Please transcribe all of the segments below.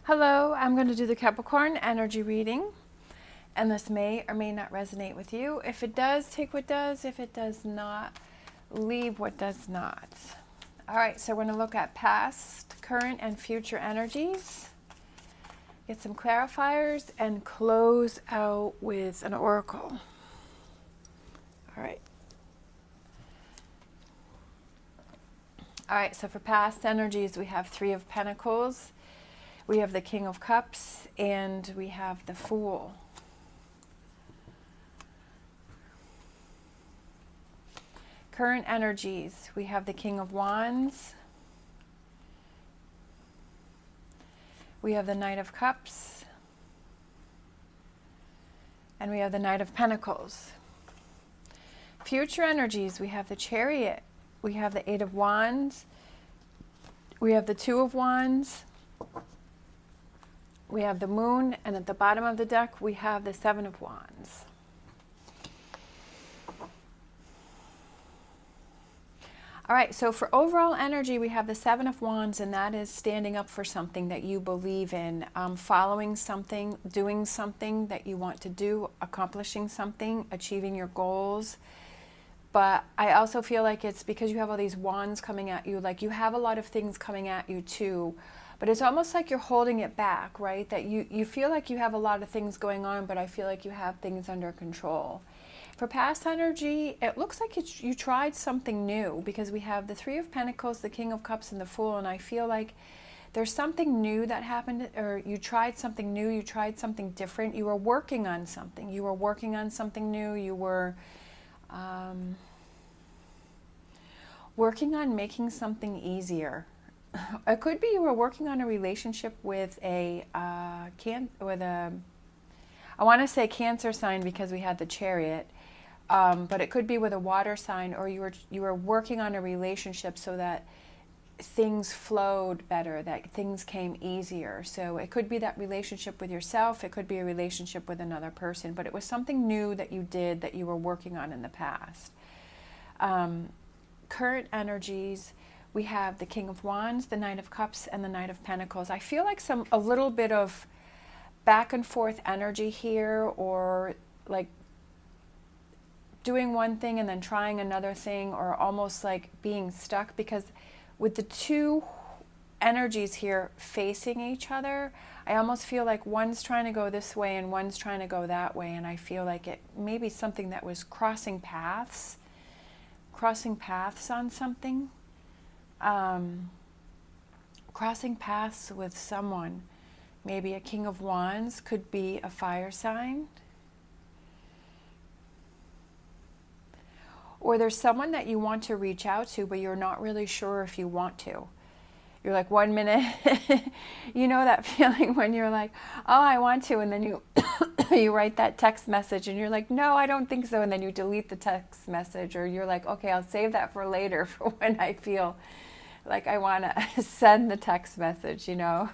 Hello, I'm going to do the Capricorn energy reading, and this may or may not resonate with you. If it does, take what does. If it does not, leave what does not. All right, so we're going to look at past, current, and future energies, get some clarifiers, and close out with an oracle. All right. All right, so for past energies, we have Three of Pentacles. We have the King of Cups, and we have the Fool. Current energies, we have the King of Wands. We have the Knight of Cups. And we have the Knight of Pentacles. Future energies, we have the Chariot. We have the Eight of Wands. We have the Two of Wands. We have the Moon, and at the bottom of the deck, we have the Seven of Wands. All right, so for overall energy, we have the Seven of Wands, and that is standing up for something that you believe in, following something, doing something that you want to do, accomplishing something, achieving your goals. But I also feel like it's because you have all these wands coming at you, like you have a lot of things coming at you too. But it's almost like you're holding it back, right? That you feel like you have a lot of things going on, but I feel like you have things under control. For past energy, it looks like you tried something new, because we have the Three of Pentacles, the King of Cups, and the Fool, and I feel like there's something new that happened, or you tried something new, you tried something different, you were working on something. You were working on something new, you were working on making something easier. It could be you were working on a relationship with I want to say Cancer sign because we had the Chariot, but it could be with a water sign, or you were working on a relationship so that things flowed better, that things came easier. So it could be that relationship with yourself, it could be a relationship with another person, but it was something new that you did that you were working on in the past. Current energies, we have the King of Wands, the Knight of Cups, and the Knight of Pentacles. I feel like a little bit of back and forth energy here, or like doing one thing and then trying another thing, or almost like being stuck, because with the two energies here facing each other, I almost feel like one's trying to go this way and one's trying to go that way, and I feel like it may be something that was crossing paths on something. Crossing paths with someone. Maybe a King of Wands could be a fire sign. Or there's someone that you want to reach out to, but you're not really sure if you want to. You're like, 1 minute, you know that feeling when you're like, oh, I want to, and then you you write that text message and you're like, no, I don't think so, and then you delete the text message, or you're like, okay, I'll save that for later, for when I feel like I want to send the text message, you know.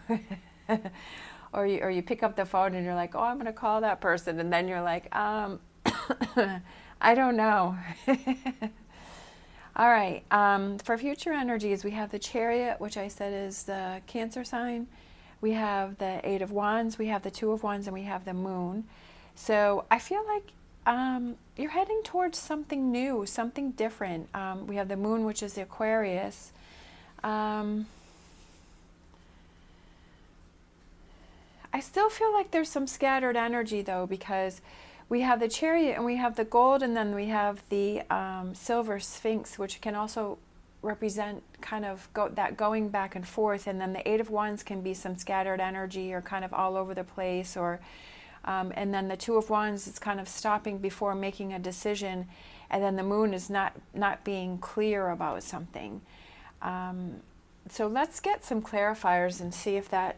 or you pick up the phone and you're like, oh, I'm going to call that person, and then you're like, I don't know. All right, for future energies, we have the Chariot, which I said is the Cancer sign. We have the Eight of Wands, we have the Two of Wands, and we have the Moon. So I feel like you're heading towards something new, something different. We have the Moon, which is the Aquarius. I still feel like there's some scattered energy, though, because we have the Chariot and we have the gold, and then we have the silver Sphinx, which can also represent kind of that going back and forth. And then the Eight of Wands can be some scattered energy, or kind of all over the place, or and then the Two of Wands is kind of stopping before making a decision, and then the Moon is not being clear about something. So let's get some clarifiers and see if that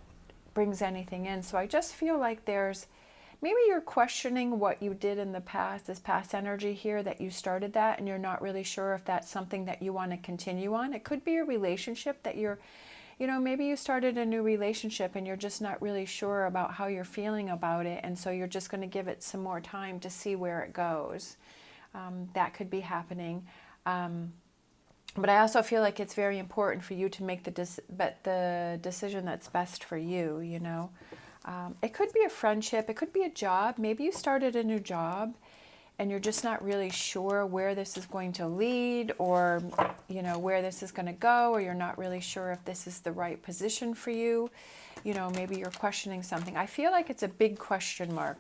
brings anything in. So I just feel like maybe you're questioning what you did in the past, this past energy here, that you started that, and you're not really sure if that's something that you want to continue on. It could be a relationship that maybe you started a new relationship and you're just not really sure about how you're feeling about it, and so you're just going to give it some more time to see where it goes. That could be happening. But I also feel like it's very important for you to make the decision that's best for you, you know. It could be a friendship, it could be a job. Maybe you started a new job and you're just not really sure where this is going to lead, or, you know, where this is going to go, or you're not really sure if this is the right position for you. You know, maybe you're questioning something. I feel like it's a big question mark.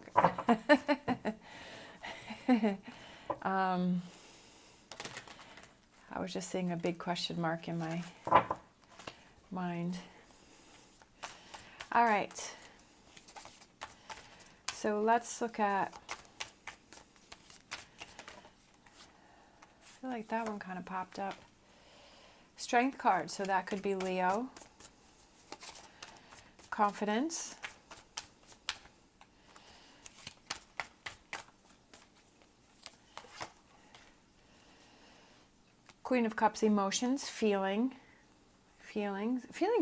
I was just seeing a big question mark in my mind. All right. So let's look at, I feel like that one kind of popped up. Strength card, so that could be Leo. Confidence. Queen of Cups, emotions, feeling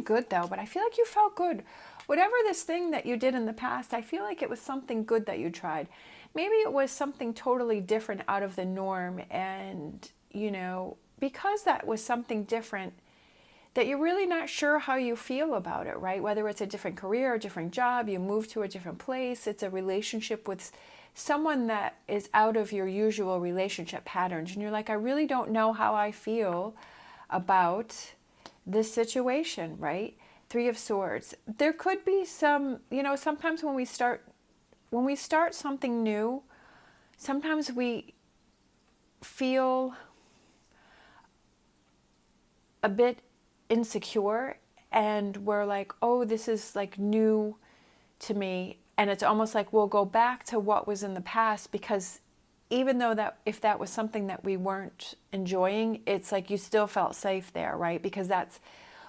good though, but I feel like you felt good. Whatever this thing that you did in the past, I feel like it was something good that you tried. Maybe it was something totally different out of the norm, and, you know, because that was something different, that you're really not sure how you feel about it, right? Whether it's a different career, a different job, you move to a different place, it's a relationship with someone that is out of your usual relationship patterns, and you're like, I really don't know how I feel about this situation, right? Three of Swords. There could be some, you know, sometimes when we start something new, sometimes we feel a bit insecure, and we're like, oh, this is like new to me. And it's almost like we'll go back to what was in the past, because even though that if that was something that we weren't enjoying, it's like you still felt safe there, right? Because that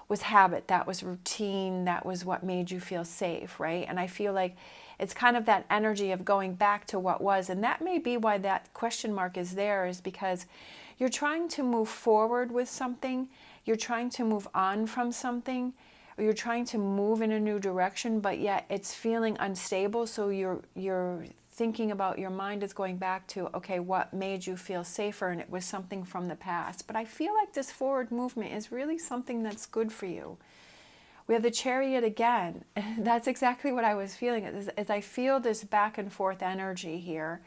was habit, that was routine, that was what made you feel safe, right? And I feel like it's kind of that energy of going back to what was. And that may be why that question mark is there, is because you're trying to move forward with something, you're trying to move on from something, or you're trying to move in a new direction, but yet it's feeling unstable. So you're thinking about, your mind is going back to, okay, what made you feel safer? And it was something from the past. But I feel like this forward movement is really something that's good for you. We have the Chariot again. That's exactly what I was feeling, as I feel this back and forth energy here,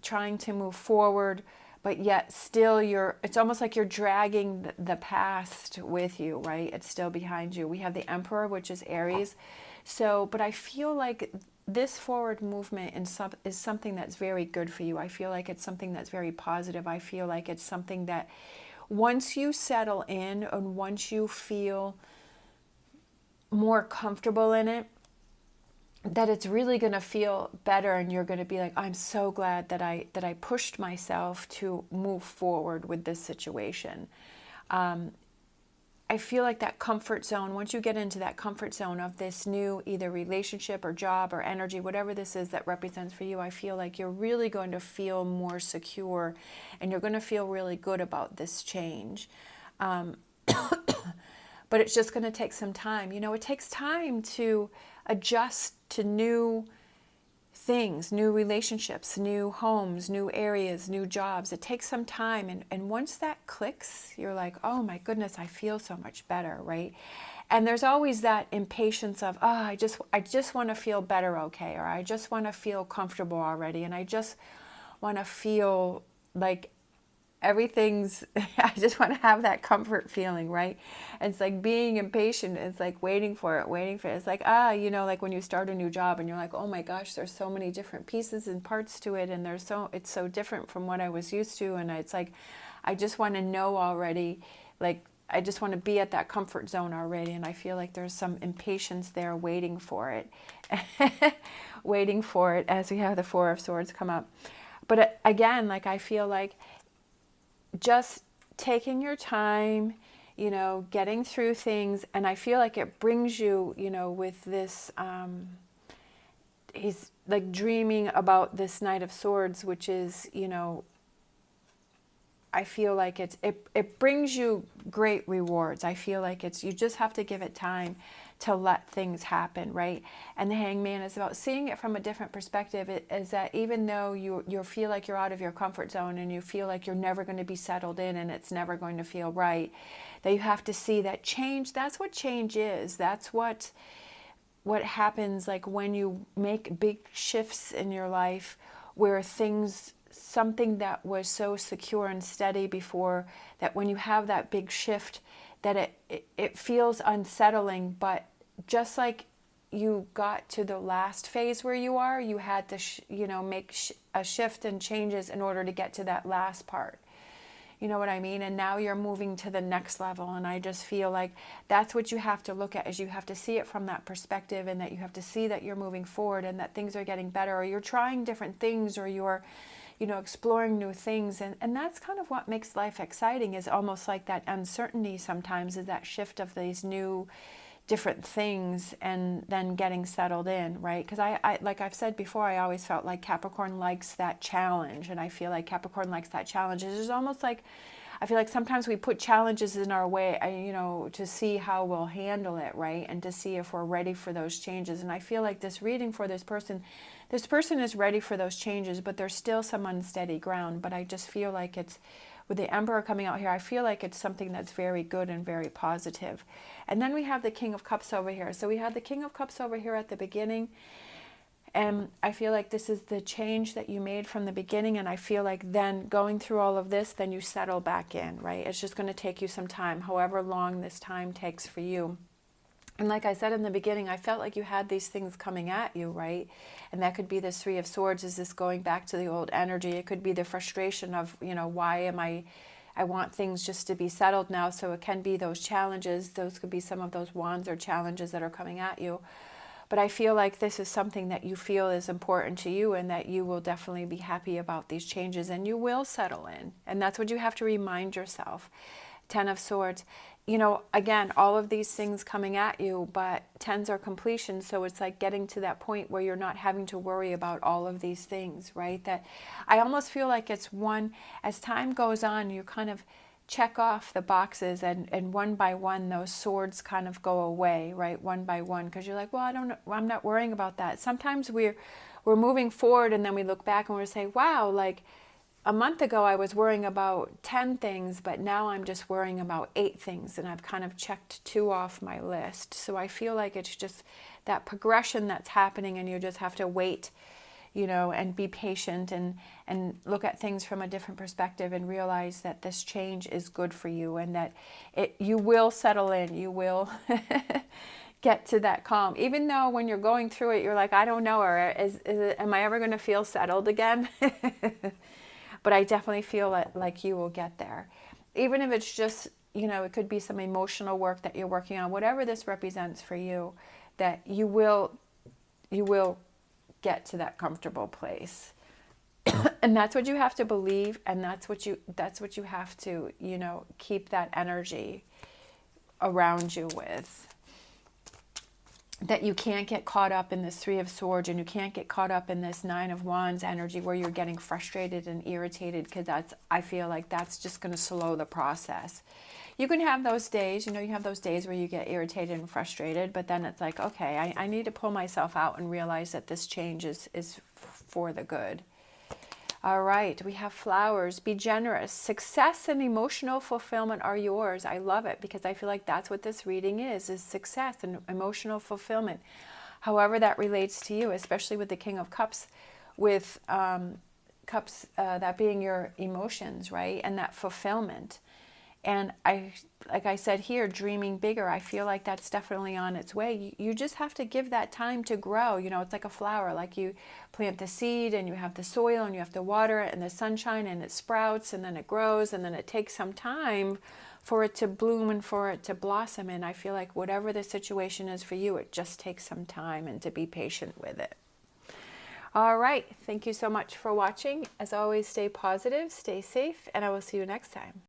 trying to move forward, but yet still it's almost like you're dragging the past with you, right? It's still behind you. We have the Emperor, which is Aries. So, but I feel like this forward movement is something that's very good for you. I feel like it's something that's very positive. I feel like it's something that once you settle in, and once you feel more comfortable in it, that it's really going to feel better, and you're going to be like, I'm so glad that I pushed myself to move forward with this situation. I feel like that comfort zone, once you get into that comfort zone of this new either relationship or job or energy, whatever this is that represents for you, I feel like you're really going to feel more secure, and you're going to feel really good about this change. But it's just going to take some time. You know, it takes time to adjust to new things, new relationships, new homes, new areas, new jobs. It takes some time. And once that clicks, you're like, oh my goodness, I feel so much better, right? And there's always that impatience of, oh, I just want to feel better, okay? Or I just want to feel comfortable already. And I just want to feel like everything's, I just want to have that comfort feeling, right? It's like being impatient. It's like waiting for it. It's like, you know, like when you start a new job and you're like, oh my gosh, there's so many different pieces and parts to it. And it's so different from what I was used to. And it's like, I just want to know already, like, I just want to be at that comfort zone already. And I feel like there's some impatience there waiting for it, waiting for it as we have the Four of Swords come up. But again, like, I feel like just taking your time, you know, getting through things. And I feel like it brings you, you know, with this, he's like dreaming about this Knight of Swords, which is, you know, I feel like it brings you great rewards. I feel like you just have to give it time to let things happen, right? And the Hangman is about seeing it from a different perspective. It is that even though you feel like you're out of your comfort zone and you feel like you're never going to be settled in and it's never going to feel right, that you have to see that change, that's what change is. That's what happens, like when you make big shifts in your life where something that was so secure and steady before, that when you have that big shift, that it feels unsettling. But just like you got to the last phase where you are, you had to make a shift and changes in order to get to that last part. You know what I mean? And now you're moving to the next level. And I just feel like that's what you have to look at, is you have to see it from that perspective, and that you have to see that you're moving forward and that things are getting better, or you're trying different things, or you're exploring new things. And that's kind of what makes life exciting, is almost like that uncertainty sometimes, is that shift of these new different things and then getting settled in, right? Because I like I've said before, I always felt like Capricorn likes that challenge, and I feel like Capricorn likes that challenge. It's almost like, I feel like sometimes we put challenges in our way, to see how we'll handle it, right? And to see if we're ready for those changes. And I feel like this reading for this person is ready for those changes, but there's still some unsteady ground. But I just feel like it's, with the Emperor coming out here, I feel like it's something that's very good and very positive. And then we have the King of Cups over here. So we had the King of Cups over here at the beginning. And I feel like this is the change that you made from the beginning. And I feel like then going through all of this, then you settle back in, right? It's just going to take you some time, however long this time takes for you. And like I said in the beginning, I felt like you had these things coming at you, right? And that could be this Three of Swords. Is this going back to the old energy? It could be the frustration of, why am I want things just to be settled now. So it can be those challenges. Those could be some of those wands or challenges that are coming at you. But I feel like this is something that you feel is important to you, and that you will definitely be happy about these changes, and you will settle in. And that's what you have to remind yourself. Ten of Swords. Again, all of these things coming at you, but tens are completion. So it's like getting to that point where you're not having to worry about all of these things, right? That I almost feel like it's one, as time goes on, you kind of check off the boxes, and one by one, those swords kind of go away, right? One by one, because you're like, well, I don't know, I'm not worrying about that. Sometimes we're moving forward, and then we look back and we say, wow, like, a month ago, I was worrying about 10 things, but now I'm just worrying about 8 things, and I've kind of checked 2 off my list. So I feel like it's just that progression that's happening, and you just have to wait, and be patient and look at things from a different perspective, and realize that this change is good for you, and that you will settle in, you will get to that calm. Even though when you're going through it, you're like, I don't know, or am I ever going to feel settled again? But I definitely feel like you will get there. Even if it's just, it could be some emotional work that you're working on, whatever this represents for you, that you will get to that comfortable place. And that's what you have to believe, and that's what you have to, keep that energy around you with. That you can't get caught up in this Three of Swords, and you can't get caught up in this Nine of Wands energy where you're getting frustrated and irritated, because I feel like that's just going to slow the process. You can have those days, you have those days where you get irritated and frustrated, but then it's like, okay, I need to pull myself out and realize that this change is for the good. All right, we have Flowers. Be generous. Success and emotional fulfillment are yours. I love it, because I feel like that's what this reading is success and emotional fulfillment. However that relates to you, especially with the King of Cups, with Cups, that being your emotions, right? And that fulfillment. And like I said here, dreaming bigger, I feel like that's definitely on its way. You just have to give that time to grow. It's like a flower, like you plant the seed, and you have the soil, and you have to water it, and the sunshine, and it sprouts, and then it grows, and then it takes some time for it to bloom and for it to blossom. And I feel like whatever the situation is for you, it just takes some time, and to be patient with it. All right. Thank you so much for watching. As always, stay positive, stay safe, and I will see you next time.